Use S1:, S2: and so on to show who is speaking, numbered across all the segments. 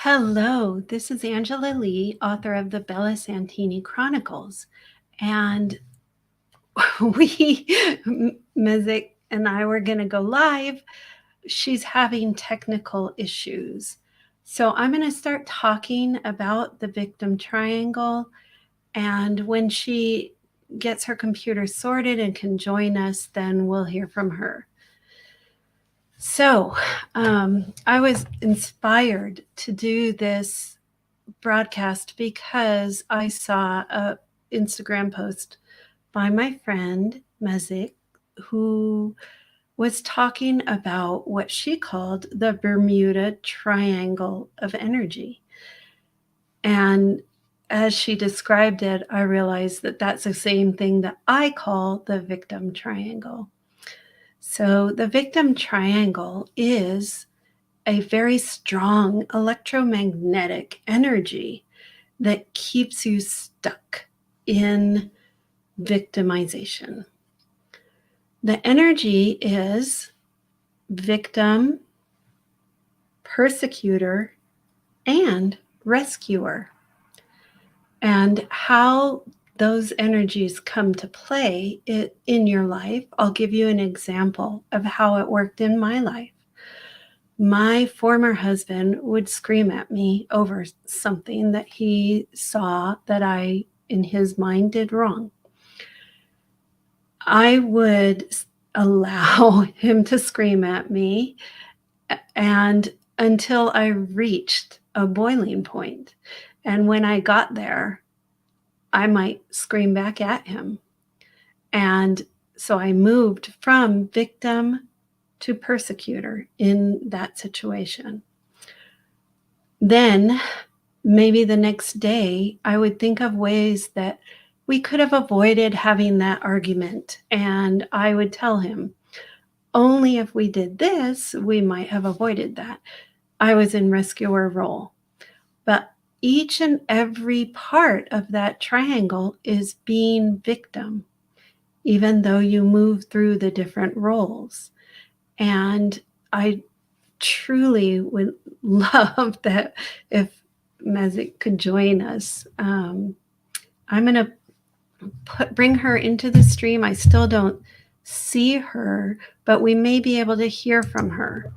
S1: Hello, this is Angela Legh, author of the Bella Santini Chronicles. And Mazix and I were going to go live. She's having technical issues. So I'm going to start talking about the victim triangle. And when she gets her computer sorted and can join us, then we'll hear from her. So I was inspired to do this broadcast because I saw a Instagram post by my friend Mazix, who was talking about what she called the Bermuda Triangle of Energy. And as she described it, I realized that that's the same thing that I call the victim triangle. So the victim triangle is a very strong electromagnetic energy that keeps you stuck in victimization. The energy is victim, persecutor, and rescuer. And how those energies come to play in your life, I'll give you an example of how it worked in my life. My former husband would scream at me over something that he saw that I, in his mind, did wrong. I would allow him to scream at me and until I reached a boiling point. And when I got there, I might scream back at him. And so I moved from victim to persecutor in that situation. Then maybe the next day, I would think of ways that we could have avoided having that argument. And I would tell him, only if we did this, we might have avoided that. I was in rescuer role. But each and every part of that triangle is being victim, even though you move through the different roles. And I truly would love that if Mazix could join us. I'm going to bring her into the stream. I still don't see her, but we may be able to hear from her.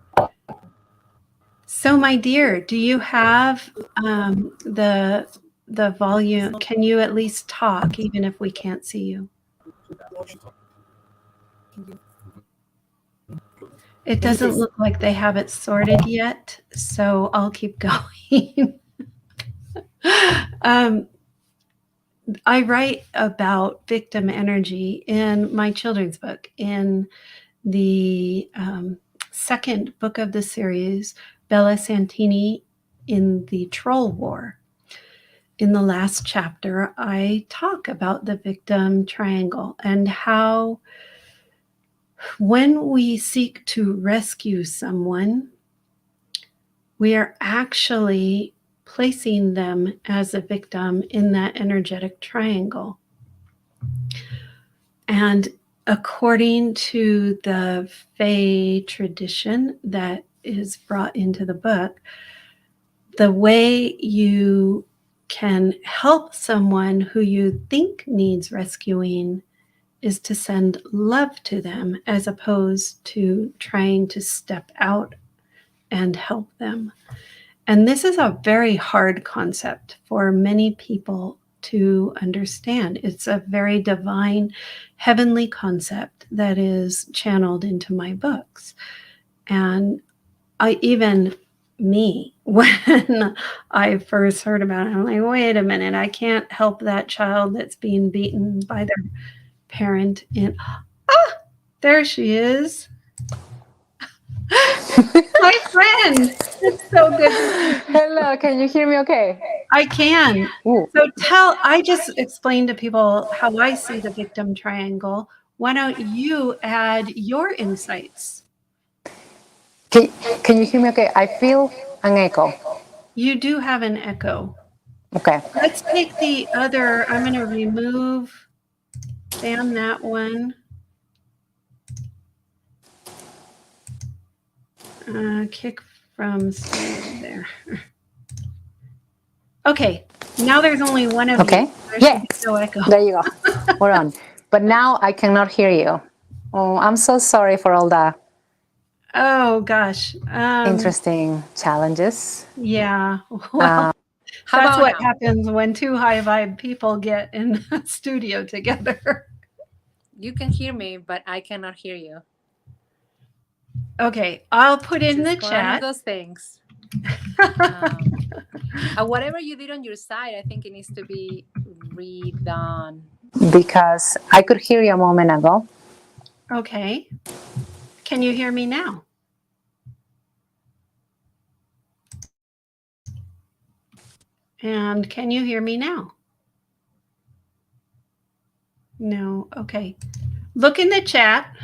S1: So, my dear, do you have the volume? Can you at least talk, even if we can't see you? It doesn't look like they have it sorted yet, so I'll keep going. I write about victim energy in my children's book. In the second book of the series, Bella Santini in the Troll War. In the last chapter, I talk about the victim triangle and how when we seek to rescue someone, we are actually placing them as a victim in that energetic triangle. And according to the Fae tradition that is brought into the book, the way you can help someone who you think needs rescuing is to send love to them as opposed to trying to step out and help them. And this is a very hard concept for many people to understand. It's a very divine, heavenly concept that is channeled into my books. And me, when I first heard about it, I'm like, wait a minute, I can't help that child that's being beaten by their parent. And there she is. My friend. It's so good.
S2: Hello, can you hear me okay?
S1: I can.
S2: Ooh.
S1: So I just explained to people how I see the victim triangle. Why don't you add your insights?
S2: Can you hear me okay? I feel an echo.
S1: You do have an echo.
S2: Okay.
S1: Let's take the other. I'm going to remove, ban that one. Kick from there. Okay, now there's only one of
S2: Okay.
S1: you. There should be
S2: Yes.
S1: no echo.
S2: There you go. We're on. But now I cannot hear you. Oh, I'm so sorry for all the
S1: Oh gosh.
S2: interesting challenges.
S1: Yeah.
S2: How
S1: Well, that's
S2: about
S1: what
S2: now?
S1: happens when two high vibe people get in a studio together.
S2: You can hear me, but I cannot hear you.
S1: Okay, I'll put in the
S2: Just one of
S1: chat.
S2: those things. Whatever you did on your side, I think it needs to be redone. Because I could hear you a moment ago.
S1: Okay. Can you hear me now? And can you hear me now? No. Okay. Look in the chat.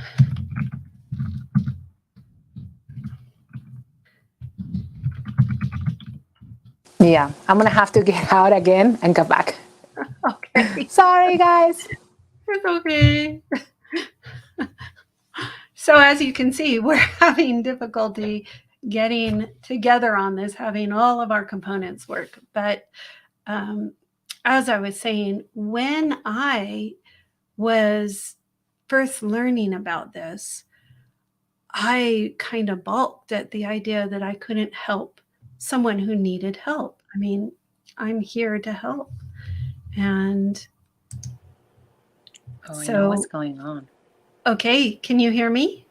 S2: Yeah, I'm gonna have to get out again and come back.
S1: Okay.
S2: Sorry, guys.
S1: It's okay. So as you can see, we're having difficulty getting together on this, having all of our components work. But as I was saying, when I was first learning about this, I kind of balked at the idea that I couldn't help someone who needed help. I mean, I'm here to help. And
S2: I
S1: so,
S2: know what's going on.
S1: Okay, can you hear me?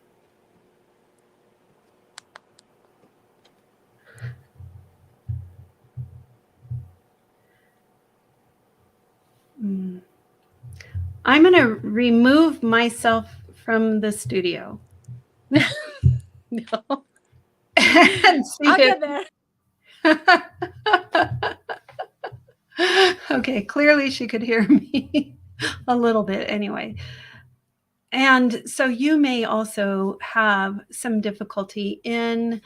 S1: I'm going to remove myself from the studio.
S2: No.
S1: And see
S2: I'll get there.
S1: Okay, clearly she could hear me a little bit anyway. And so you may also have some difficulty in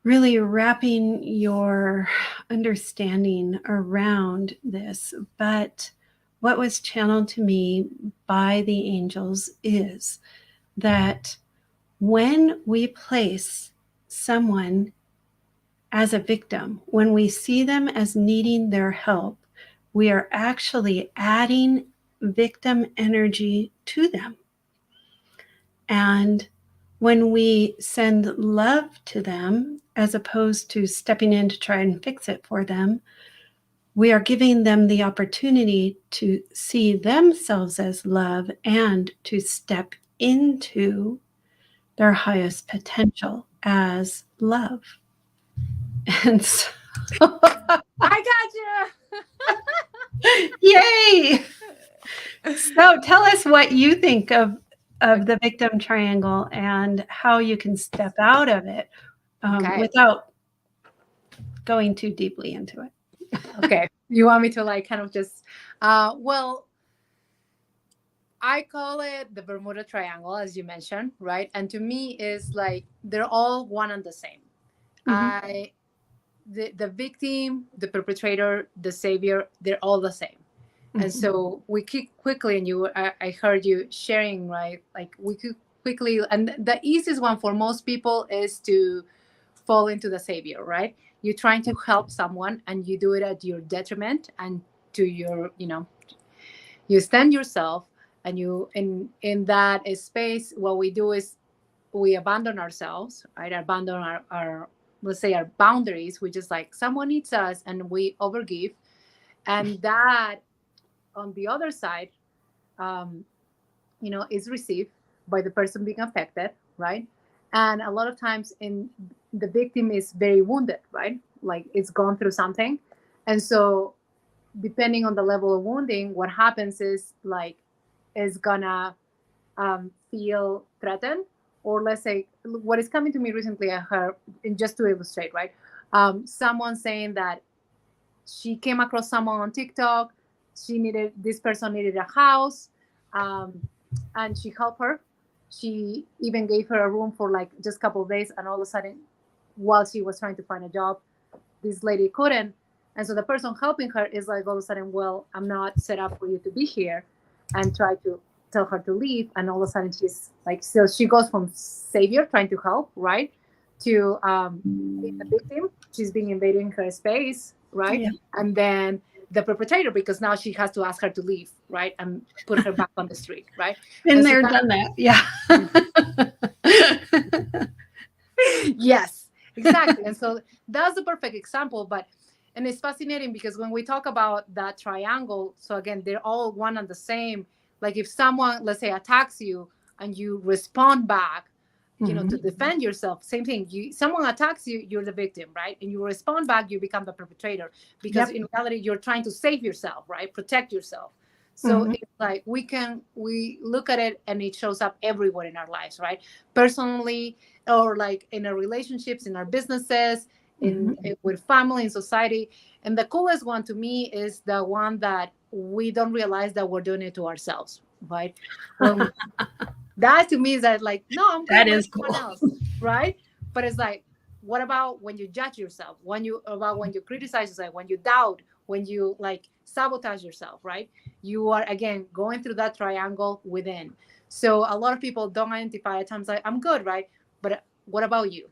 S1: really wrapping your understanding around this. But what was channeled to me by the angels is that when we place someone as a victim, when we see them as needing their help, we are actually adding victim energy to them. And when we send love to them, as opposed to stepping in to try and fix it for them, we are giving them the opportunity to see themselves as love and to step into their highest potential as love. And so
S2: I got
S1: you. Yay! So tell us what you think of the victim triangle and how you can step out of it without going too deeply into it.
S2: Okay. You want me to like kind of just, well, I call it the Bermuda Triangle, as you mentioned, right? And to me, is like they're all one and the same. Mm-hmm. The victim, the perpetrator, the savior, they're all the same. Mm-hmm. And so we keep quickly, and I heard you sharing, right? Like we could quickly, and the easiest one for most people is to fall into the savior, right? You're trying to help someone and you do it at your detriment and to your, you stand yourself, and you in that space, what we do is we abandon ourselves, right? Abandon our let's say our boundaries, which is like someone needs us and we overgive. And that on the other side, is received by the person being affected, right? And a lot of times the victim is very wounded, right? Like it's gone through something. And so depending on the level of wounding, what happens is like is gonna feel threatened. Or let's say what is coming to me recently, I heard, and just to illustrate, right? Someone saying that she came across someone on TikTok. This person needed a house, and she helped her. She even gave her a room for like just a couple of days, and all of a sudden, while she was trying to find a job, this lady couldn't. And so the person helping her is like all of a sudden, well, I'm not set up for you to be here, and try to tell her to leave. And all of a sudden she's like, so she goes from savior trying to help, right, to being a victim. She's being invading her space, right?
S1: Yeah.
S2: And then the perpetrator, because now she has to ask her to leave, right, and put her back on the street, right?
S1: Been
S2: And so
S1: there,
S2: that
S1: done that. Yeah.
S2: yes, exactly. And so that's the perfect example. But and it's fascinating because when we talk about that triangle, so again, they're all one and the same. Like if someone, let's say, attacks you and you respond back, to
S1: Mhm.
S2: defend yourself, same thing. Someone attacks you, you're the victim, right? And you respond back, you become the perpetrator because
S1: Yep.
S2: in reality, you're trying to save yourself, right? Protect yourself. So
S1: Mhm.
S2: it's like we look at it and it shows up everywhere in our lives, right? Personally, or like in our relationships, in our businesses,
S1: Mhm.
S2: with family, in society. And the coolest one to me is the one that we don't realize that we're doing it to ourselves, right? When that to me is that like, no, I'm good
S1: That
S2: with
S1: is
S2: everyone
S1: cool.
S2: else, right? But it's like, what about when you judge yourself, when you criticize yourself, when you doubt, when you like sabotage yourself, right? You are again going through that triangle within. So a lot of people don't identify at times like, I'm good, right? But what about you?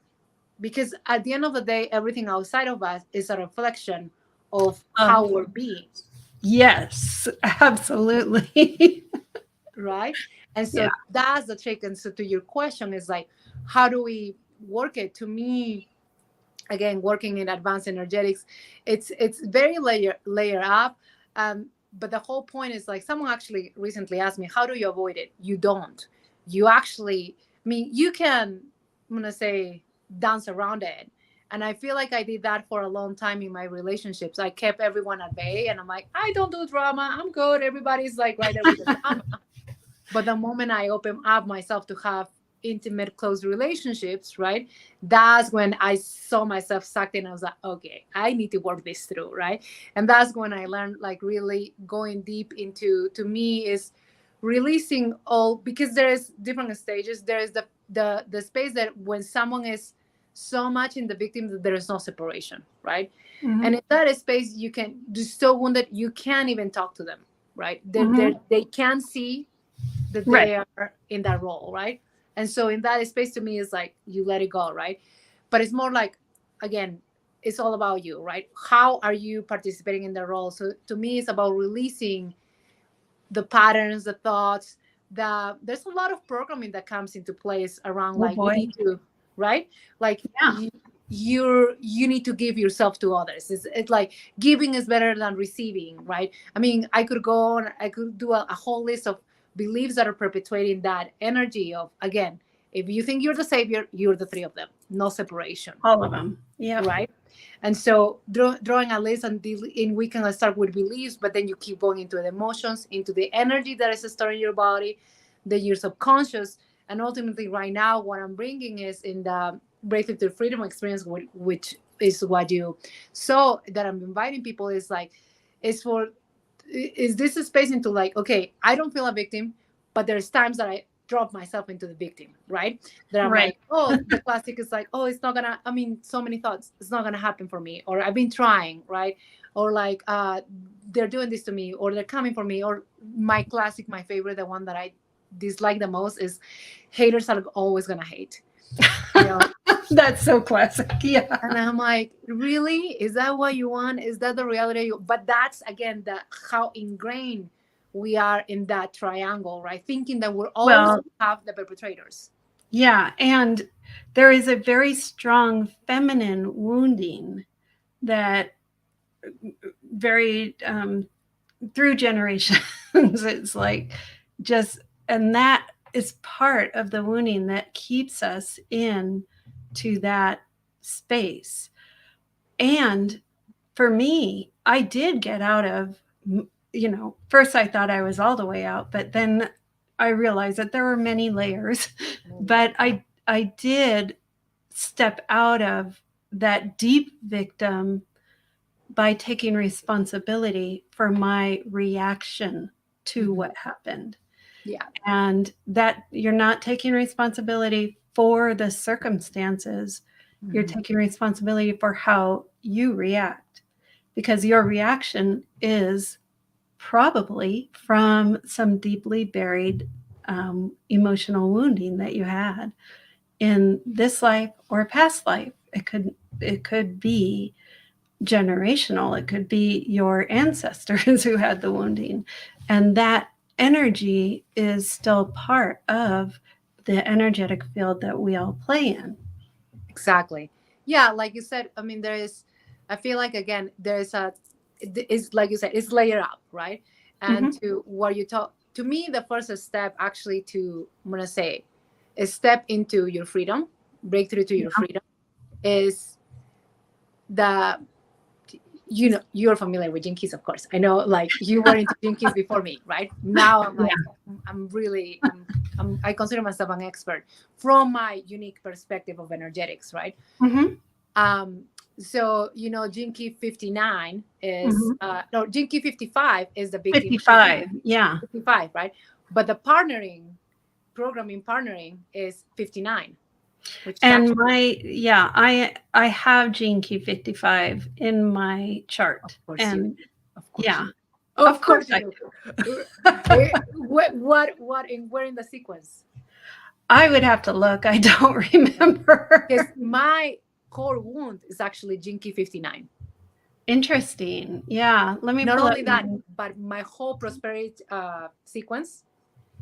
S2: Because at the end of the day, everything outside of us is a reflection of how
S1: Um,
S2: we're being,
S1: yes, absolutely.
S2: right? And
S1: Yeah.
S2: so that's the trick. And so to your question is like, how do we work it? To me, again, working in advanced energetics, it's very layer up. But the whole point is like someone actually recently asked me, how do you avoid it? You don't. You actually, I mean, you can, I'm gonna say, dance around it. And I feel like I did that for a long time in my relationships. I kept everyone at bay, and I'm like, I don't do drama. I'm good. Everybody's like right there with the drama. But the moment I open up myself to have intimate, close relationships, right? That's when I saw myself sucked in. I was like, okay, I need to work this through, right? And that's when I learned, like, really going deep into, to me, is releasing all, because there is different stages. There is the space that when someone is so much in the victim that there is no separation, right? And
S1: Mhm.
S2: in that space, you can do so wounded, you can't even talk to them, right?
S1: Mhm.
S2: They can't see that
S1: Right.
S2: they are in that role, right? And so in that space, to me, is like you let it go, right? But it's more like, again, it's all about you, right? How are you participating in the role? So to me, it's about releasing the patterns, the thoughts. There's a lot of programming that comes into place around
S1: Oh
S2: like we
S1: boy.
S2: need to, right? Like
S1: Yeah.
S2: you need to give yourself to others. It's like giving is better than receiving, right? I mean, I could go on, I could do a whole list of beliefs that are perpetuating that energy of, again, if you think you're the savior, you're the three of them, no separation,
S1: All of them. Yep.
S2: right? And so drawing a list in we can start with beliefs, but then you keep going into the emotions, into the energy that is stored in your body, your subconscious, and ultimately, right now, what I'm bringing is in the Breakthrough to Freedom experience, which is what you saw that I'm inviting people is like, is for is this a space into like, okay, I don't feel a victim, but there's times that I drop myself into the victim, right? That I'm
S1: Right.
S2: like, oh, the classic is like, oh, it's not gonna, I mean, so many thoughts, it's not gonna happen for me, or I've been trying, right? Or like, they're doing this to me, or they're coming for me, or my classic, my favorite, the one that I dislike the most is haters are always gonna hate, you know.
S1: That's so classic. Yeah.
S2: And I'm like, really? Is that what you want? Is that the reality? But that's again the how ingrained we are in that triangle, right? Thinking that we're always
S1: Well,
S2: gonna have the perpetrators.
S1: yeah. And there is a very strong feminine wounding that very through generations. It's like just, and that is part of the wounding that keeps us in to that space. And for me, I did get out of, first I thought I was all the way out, but then I realized that there were many layers. But I did step out of that deep victim by taking responsibility for my reaction to
S2: Mhm.
S1: what happened.
S2: Yeah.
S1: And that you're not taking responsibility for the circumstances, you're
S2: Mhm.
S1: taking responsibility for how you react, because your reaction is probably from some deeply buried emotional wounding that you had in this life or past life. It could be generational. It could be your ancestors who had the wounding. And that energy is still part of the energetic field that we all play in.
S2: Exactly. Yeah, like you said, I mean, there is, I feel like, again, there's a, it's like you said, it's layered up, right? And
S1: Mm-hmm.
S2: to what you talk, to me, the first step actually to, I'm going to say, a step into your freedom, breakthrough to your freedom, is the, you know, you're familiar with jinkies, of course. I know, like, you were into jinkies before me, right? Now I'm like, I'm really, I consider myself an expert from my unique perspective of energetics, right?
S1: Mm-hmm.
S2: Um, so, you know, Jinky 59 is,
S1: Mm-hmm.
S2: no, Jinky 55 is the victim.
S1: 55. Yeah.
S2: 55, right? But the partnering, programming partnering is 59, which is
S1: And
S2: actually,
S1: I have Gene Key 55 in my
S2: of
S1: chart.
S2: course you do.
S1: And
S2: Of course
S1: yeah,
S2: you do.
S1: of
S2: Of
S1: course
S2: course you
S1: I
S2: do.
S1: do.
S2: Where in the sequence?
S1: I would have to look. I don't remember.
S2: Because my core wound is actually Jinky 59.
S1: Interesting. Yeah. Let me
S2: Not
S1: pull up
S2: only that,
S1: mine.
S2: but my whole prosperity sequence,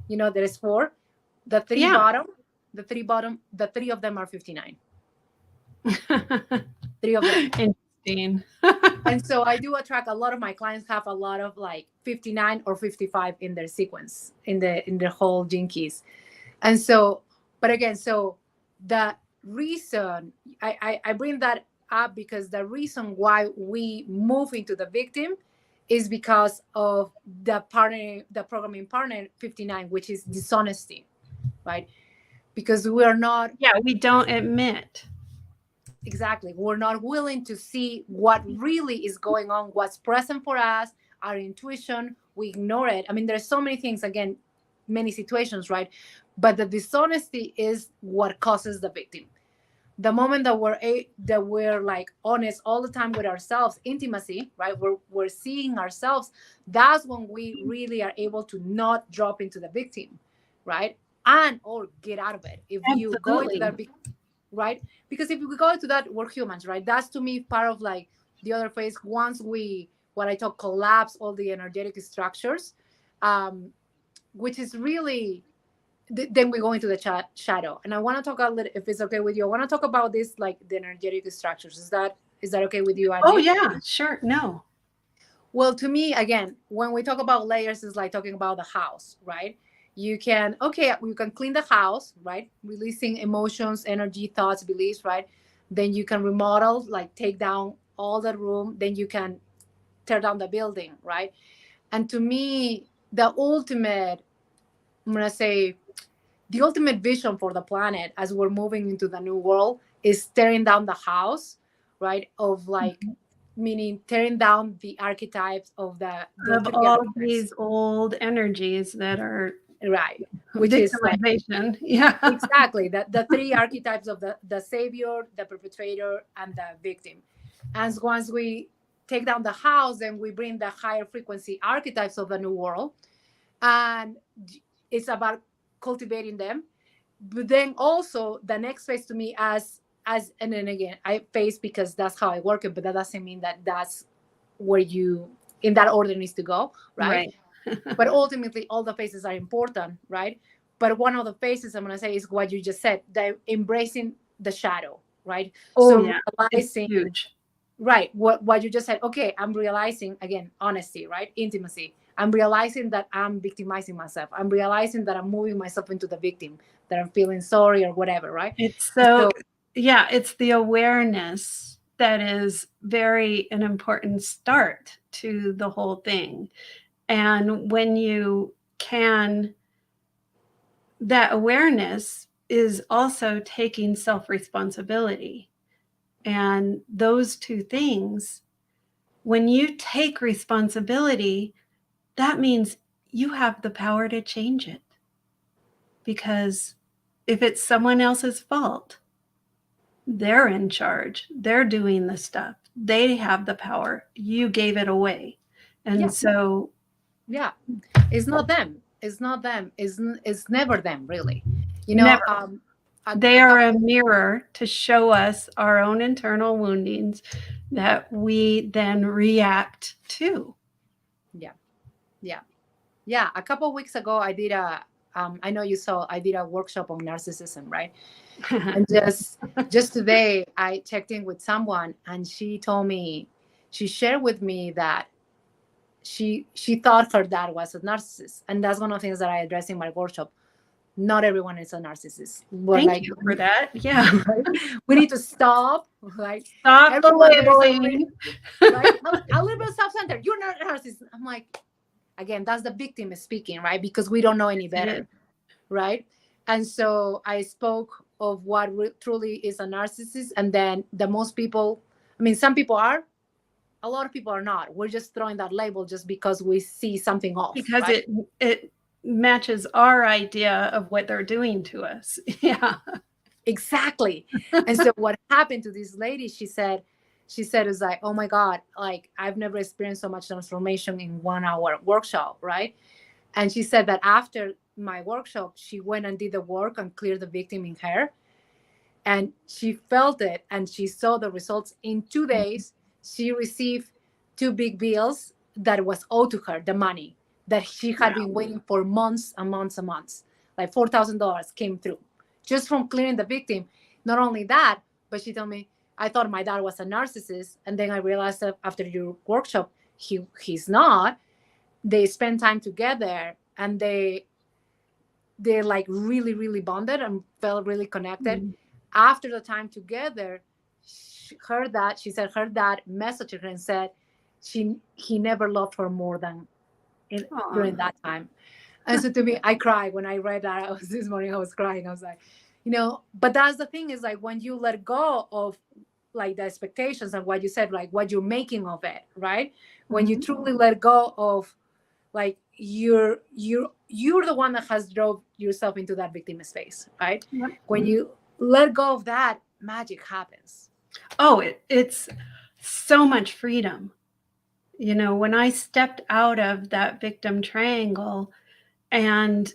S2: you know, there is four. The three
S1: Yeah.
S2: bottom, the three bottom, the three of them are 59. Three of them.
S1: Interesting.
S2: And so I do attract a lot of my clients have a lot of like 59 or 55 in their sequence, in the whole gene keys. And so, but again, so the reason I bring that up because the reason why we move into the victim is because of the partner, the programming partner 59, which is dishonesty, right? Because we're not,
S1: Yeah, we don't admit.
S2: exactly, we're not willing to see what really is going on, what's present for us, our intuition, we ignore it. I mean, there's so many things, again, many situations, right? But the dishonesty is what causes the victim. The moment that we're like honest all the time with ourselves, intimacy, right, we're seeing ourselves, that's when we really are able to not drop into the victim, right? And or get out of it. If you go into
S1: Absolutely.
S2: that, right? Because if we go into that, we're humans, right? That's to me part of like the other phase. Once we, what I talk, collapse all the energetic structures, um, which is really, then we go into the shadow. And I want to talk a little, if it's okay with you, I want to talk about this, like the energetic structures. Is that okay with you,
S1: Oh,
S2: Angie?
S1: yeah, sure. No.
S2: Well, to me, again, when we talk about layers, it's like talking about the house, right? You can clean the house, right? Releasing emotions, energy, thoughts, beliefs, right? Then you can remodel, like take down all the room. Then you can tear down the building, right? And to me, the ultimate, I'm going to say, the ultimate vision for the planet as we're moving into the new world is tearing down the house, right? Of like, meaning tearing down the archetypes of the
S1: Of
S2: three
S1: all
S2: archetypes,
S1: these old energies that are
S2: right? Which is like,
S1: victimization. Yeah.
S2: exactly, the three archetypes of the savior, the perpetrator, and the victim. And once we take down the house, then we bring the higher frequency archetypes of the new world, and it's about cultivating them. But then also the next phase to me, as and then again, I phase because that's how I work it, but that doesn't mean that that's where you, in that order, needs to go, right?
S1: Right.
S2: But ultimately all the phases are important, right? But one of the phases I'm going to say is what you just said, the embracing the shadow, right?
S1: Oh,
S2: So
S1: yeah. It's
S2: realizing,
S1: huge.
S2: right, what you just said, okay, I'm realizing, again, honesty, right? Intimacy. I'm realizing that I'm victimizing myself. I'm realizing that I'm moving myself into the victim, that I'm feeling sorry or whatever, right?
S1: It's so,
S2: So
S1: yeah, it's the awareness that is very an important start to the whole thing. And when you can, that awareness is also taking self responsibility. And those two things, when you take responsibility, that means you have the power to change it. Because if it's someone else's fault, they're in charge, they're doing the stuff, they have the power, you gave it away. And
S2: yeah,
S1: so,
S2: yeah, it's not them, it's not them, it's never them, really. You know,
S1: never. They
S2: a
S1: are
S2: couple.
S1: a mirror to show us our own internal woundings that we then react to.
S2: Yeah, yeah, yeah. A couple weeks ago, I did a. I know you saw. I did a workshop on narcissism, right? And just today, I checked in with someone, and she told me, she shared with me that she thought her dad was a narcissist, and that's one of the things that I address in my workshop. Not everyone is a narcissist, but
S1: Thank
S2: like,
S1: you for that. Yeah.
S2: right? We need to stop. Like,
S1: Stop the
S2: everyone, there is a little,
S1: labeling.
S2: right, a little bit self-centered. You're not a narcissist. I'm like, again, that's the victim speaking, right? Because we don't know any
S1: It
S2: better,
S1: is.
S2: right? And so I spoke of what truly is a narcissist, and then the most people, I mean, some people are, a lot of people are not. We're just throwing that label just because we see something off,
S1: Because
S2: right?
S1: it matches our idea of what they're doing to us. Yeah.
S2: Exactly. And so what happened to this lady, she said is like, oh my God, like I've never experienced so much transformation in 1 hour workshop, right? And she said that after my workshop, she went and did the work and cleared the victim in her. And she felt it and she saw the results. In 2 days, she received two big bills that was owed to her, the money that she had been
S1: Wow.
S2: waiting for months and months and months. Like $4,000 came through just from clearing the victim. Not only that, but she told me, I thought my dad was a narcissist. And then I realized that after your workshop, he's not. They spent time together, and they like really, really bonded and felt really connected.
S1: Mm.
S2: After the time together, she said her dad messaged her and said he never loved her more than during
S1: Aw.
S2: that time. And so to me, I cried when I read that. I was this morning, I was crying. I was like, but that's the thing, is like when you let go of like the expectations and what you said, like what you're making of it, right? When you
S1: Mhm.
S2: truly let go of, like, you're the one that has drove yourself into that victim space, right?
S1: Yep.
S2: When you let go of that, magic happens.
S1: Oh, it's so much freedom. When I stepped out of that victim triangle, and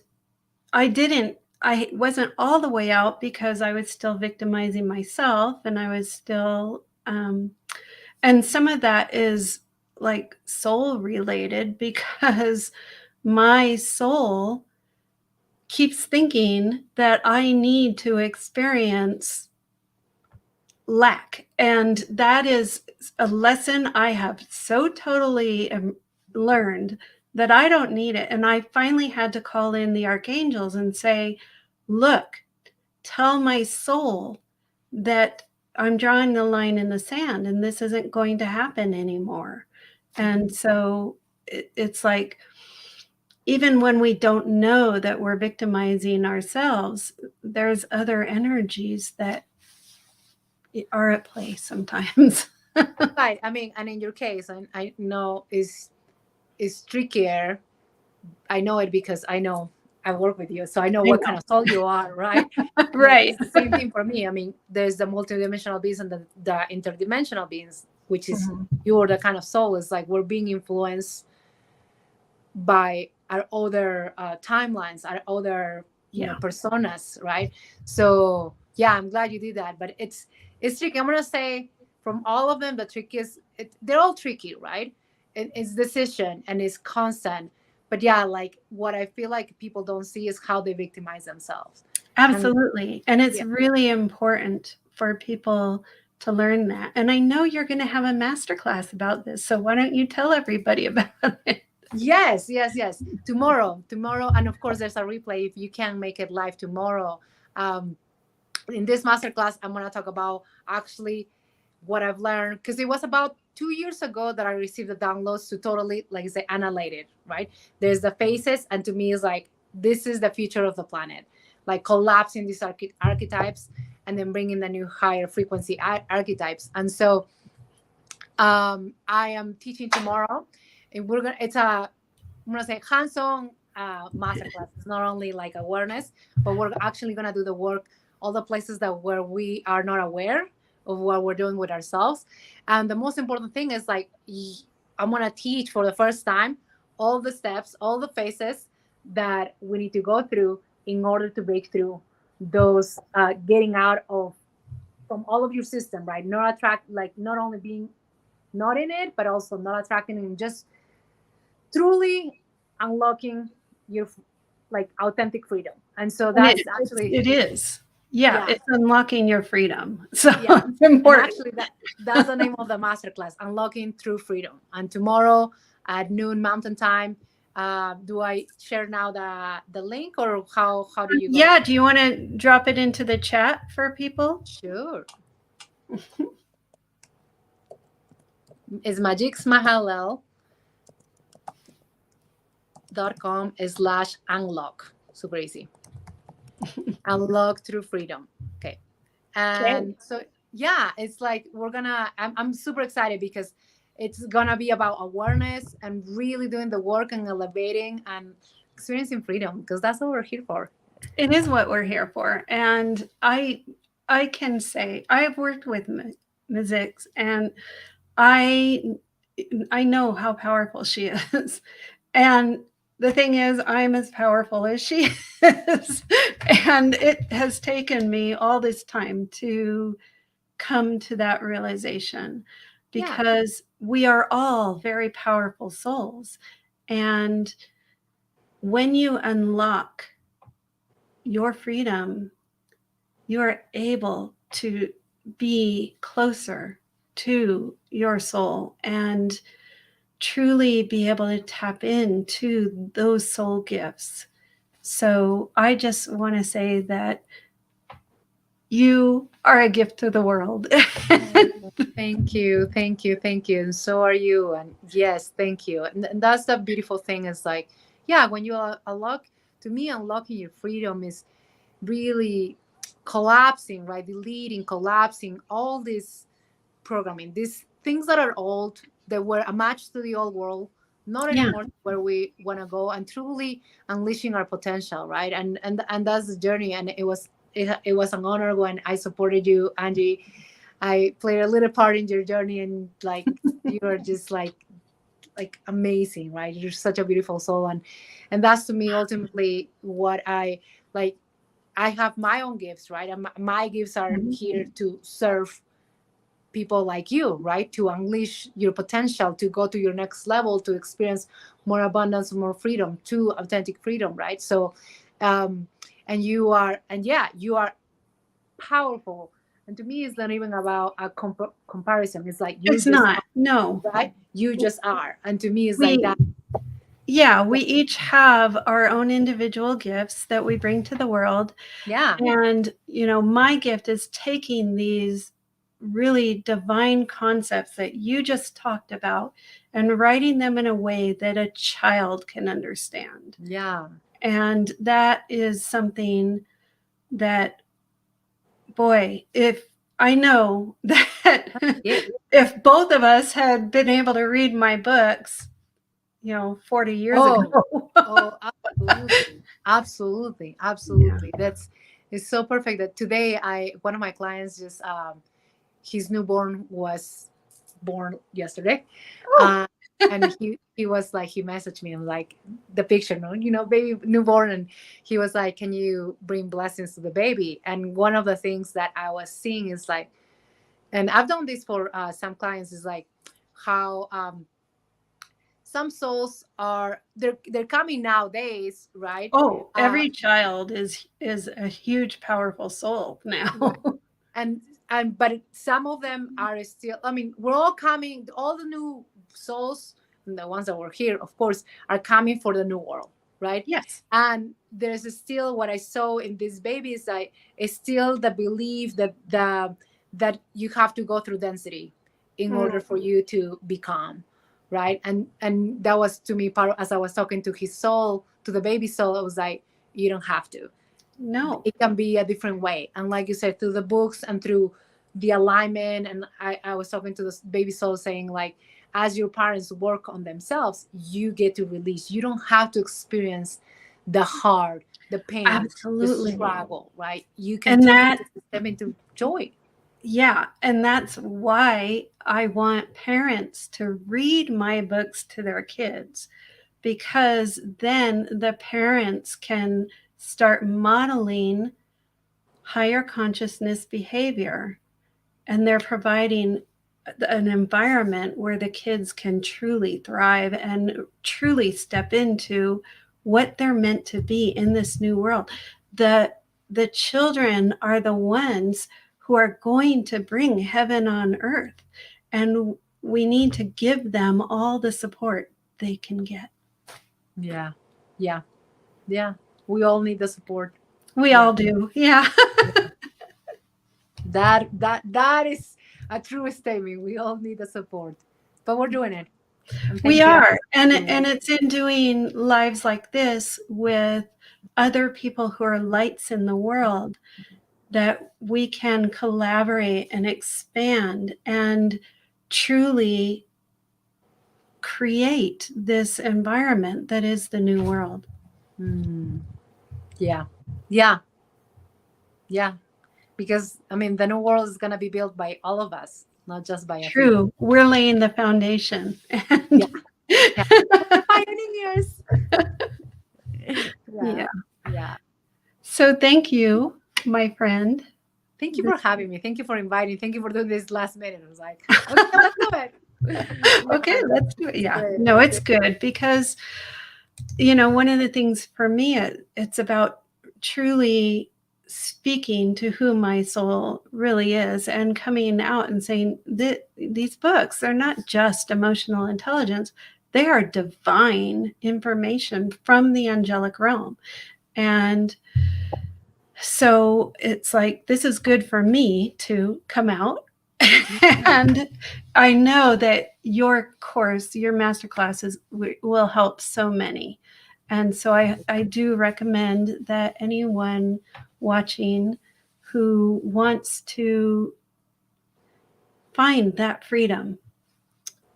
S1: I wasn't all the way out because I was still victimizing myself, and I was still, and some of that is like soul related because my soul keeps thinking that I need to experience lack. And that is a lesson I have so totally learned that I don't need it. And I finally had to call in the archangels and say, look, tell my soul that I'm drawing the line in the sand and this isn't going to happen anymore. And so it's like, even when we don't know that we're victimizing ourselves, there's other energies that are at play sometimes.
S2: Right. I mean, and in your case, I know is trickier. I know it because I know I work with you, so I know
S1: I
S2: what kind of soul you are, right?
S1: know.
S2: I mean,
S1: Right.
S2: it's the same thing for me. I mean, there's the multidimensional beings and the interdimensional beings, which is
S1: Mhm.
S2: you're the kind of soul. Is like we're being influenced by our other timelines, our other
S1: Yeah.
S2: personas, right? So yeah, I'm glad you did that, but it's tricky. I'm gonna say from all of them, the trick is they're all tricky, right? It's decision and it's constant. But yeah, like what I feel like people don't see is how they victimize themselves. And
S1: Absolutely. And it's
S2: yeah,
S1: really important for people to learn that. And I know you're going to have a masterclass about this. So why don't you tell everybody about it?
S2: yes, yes, yes. Tomorrow, and of course, there's a replay if you can make it live tomorrow. Um, in this masterclass, I'm going to talk about actually what I've learned, because it was about 2 years ago that I received the downloads to totally, like I say, annihilate it, right? There's the phases, and to me, it's like this is the future of the planet, like collapsing these archetypes and then bringing the new higher frequency archetypes. And so I am teaching tomorrow, and I'm gonna say hands-on masterclass. It's not only like awareness, but we're actually gonna do the work, all the places that where we are not aware of what we're doing with ourselves. And the most important thing is like I'm gonna teach for the first time all the steps, all the phases that we need to go through in order to break through those getting out of from all of your system, right? Not attract, like not only being not in it, but also not attracting and just truly unlocking your like authentic freedom. And so
S1: And
S2: that's actually,
S1: it is. Yeah,
S2: yeah,
S1: it's unlocking your freedom. So
S2: yeah.
S1: it's
S2: And
S1: important.
S2: actually that's the name of the masterclass, Unlocking True Freedom. And tomorrow at noon Mountain Time, do I share now the link, or how do you go?
S1: Yeah, do you want to drop it into the chat for people?
S2: Sure. It's magixmahalel.com/unlock. Super easy. Unlock through freedom. Okay.
S1: Okay.
S2: And so yeah, it's like I'm super excited because it's gonna be about awareness and really doing the work and elevating and experiencing freedom, because that's what we're here for.
S1: It is what we're here for. And I can say I've worked with Mazix, and I I know how powerful she is. And the thing is, I'm as powerful as she is. And it has taken me all this time to come to that realization,
S2: Yeah.
S1: because we are all very powerful souls. And when you unlock your freedom, you are able to be closer to your soul and truly be able to tap into those soul gifts. So I just want to say that you are a gift to the world.
S2: Oh, thank you, thank you, thank you. And so are you. And yes, thank you. And that's the beautiful thing is like, yeah, when you unlock, to me, unlocking your freedom is really collapsing, right? Deleting, collapsing all this programming, these things that are old, that were a match to the old world, not
S1: Yeah.
S2: anymore where we want to go, and truly unleashing our potential, right? And that's the journey. And it was an honor when I supported you, Angie. I played a little part in your journey, and like you are just like amazing, right? You're such a beautiful soul, and that's to me ultimately what I like. I have my own gifts, right? And my gifts are here to serve people like you, right? To unleash your potential, to go to your next level, to experience more abundance, more freedom, to authentic freedom, right? So, um, and you are, and yeah, you are powerful. And to me, it's not even about a comparison. It's like you
S1: It's
S2: just
S1: not. No.
S2: are, right? You just are. And to me, it's like
S1: We
S2: that.
S1: Yeah, we each have our own individual gifts that we bring to the world.
S2: Yeah.
S1: And, my gift is taking these really divine concepts that you just talked about and writing them in a way that a child can understand.
S2: Yeah.
S1: And that is something that, boy, if I know that
S2: Yeah.
S1: if both of us had been able to read my books, 40 years
S2: Oh,
S1: ago.
S2: oh, absolutely. Absolutely.
S1: Yeah.
S2: Absolutely. That's it's so perfect that today one of my clients just his newborn was born yesterday.
S1: Oh,
S2: Uh, and he was like, he messaged me and like the picture, no, baby newborn, and he was like, can you bring blessings to the baby? And one of the things that I was seeing is like, and I've done this for some clients, is like how some souls are they're coming nowadays, right?
S1: oh,
S2: uh
S1: every child is a huge, powerful soul
S2: right.
S1: now.
S2: and but some of them are still, I mean, we're all coming, all the new souls, and the ones that were here of course, are coming for the new world, right?
S1: Yes.
S2: And there's still what I saw in these babies, is still the belief that that you have to go through density in
S1: Mm,
S2: order for you to become, right? And that was to me part as I was talking to his soul, to the baby soul, I was like, you don't have to.
S1: no.
S2: It can be a different way, and like you said, through the books and through the alignment. And I was talking to this baby soul saying like, as your parents work on themselves, you get to release. You don't have to experience the hard, the pain, the
S1: Absolutely.
S2: struggle, right? You can
S1: And
S2: truly
S1: that
S2: just step into joy.
S1: Yeah, and that's why I want parents to read my books to their kids, because then the parents can start modeling higher consciousness behavior, and they're providing an environment where the kids can truly thrive and truly step into what they're meant to be in this new world. The children are the ones who are going to bring heaven on earth, and we need to give them all the support they can get.
S2: Yeah. Yeah. Yeah. We all need the support.
S1: We
S2: Yeah.
S1: all do. Yeah.
S2: That is a true statement. We all need the support. But we're doing it. And
S1: We
S2: thank you.
S1: are. And it's in doing lives like this with other people who are lights in the world that we can collaborate and expand and truly create this environment that is the new world.
S2: Mm. Yeah. Yeah. Yeah. Because I mean the new world is gonna be built by all of us, not just by a few.
S1: True. We're laying the foundation.
S2: Yeah. Yeah. Pioneers.
S1: Yeah.
S2: Yeah.
S1: So thank you, my friend.
S2: Thank you for having me. Thank you for inviting. Thank you for doing this last minute. I was like, okay, let's do it.
S1: Okay, let's do it. Yeah. No, it's good because, one of the things for me, it's about truly speaking to who my soul really is and coming out and saying that these books are not just emotional intelligence, they are divine information from the angelic realm. And so it's like, this is good for me to come out. And I know that your course, your master classes will help so many. And so I do recommend that anyone watching who wants to find that freedom,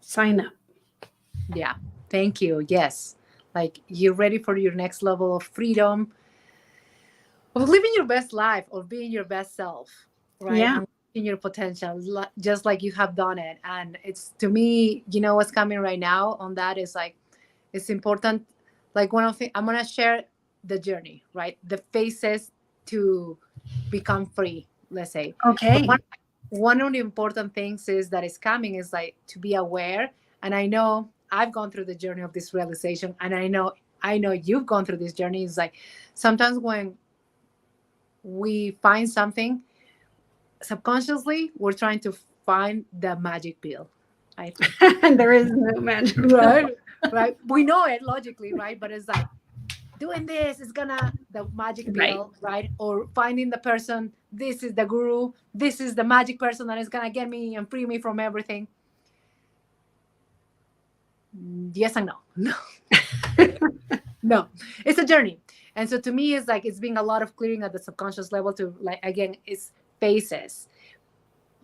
S1: sign up.
S2: Yeah. Thank you. Yes. Like you're ready for your next level of freedom, of living your best life, of being your best self, right?
S1: Yeah.
S2: And in your potential, just like you have done it. And it's, to me, what's coming right now on that is like, it's important. Like one of the, I'm going to share the journey, right? The phases to become free, let's say.
S1: Okay.
S2: But one of the important things is that is coming is like to be aware. And I know I've gone through the journey of this realization, and I know you've gone through this journey. Is like sometimes when we find something, subconsciously we're trying to find the magic pill. I think.
S1: And there is no magic pill.
S2: Right. We know it logically, right? But it's like doing this is gonna the magic pill, right? Or finding the person, this is the guru, this is the magic person that is gonna get me and free me from everything. Yes and no. No, it's a journey. And so to me, it's like it's being a lot of clearing at the subconscious level to, like, again, it's phases.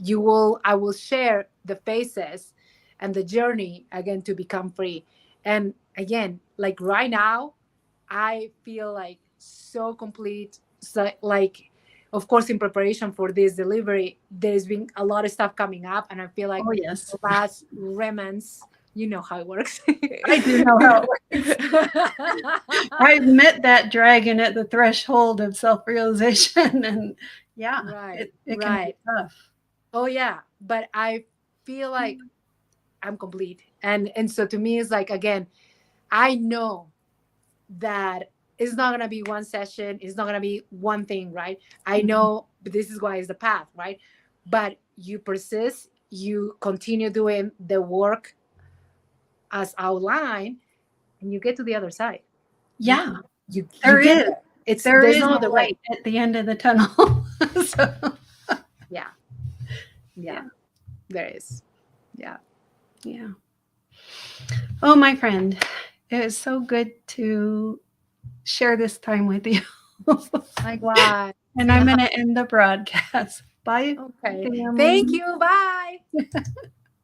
S2: I will share the phases and the journey again to become free. And again, like right now, I feel like so complete. So, like, of course, in preparation for this delivery, there's been a lot of stuff coming up, and I feel like the last remnants. You know how it works.
S1: I do know how it works. I've met that dragon at the threshold of self-realization, and it can be tough.
S2: Oh yeah, but I feel like I'm complete, and so to me, it's like, again, I know that it's not gonna be one session, it's not gonna be one thing, right? I know, but this is why it's the path, right? But you persist, you continue doing the work as outlined, and you get to the other side.
S1: Yeah,
S2: there's no other
S1: light at the end of the tunnel. So.
S2: Yeah, there is. Yeah.
S1: Oh, my friend, it was so good to share this time with you.
S2: Likewise.
S1: And I'm going to end the broadcast. Bye.
S2: Okay. Thank you. Bye.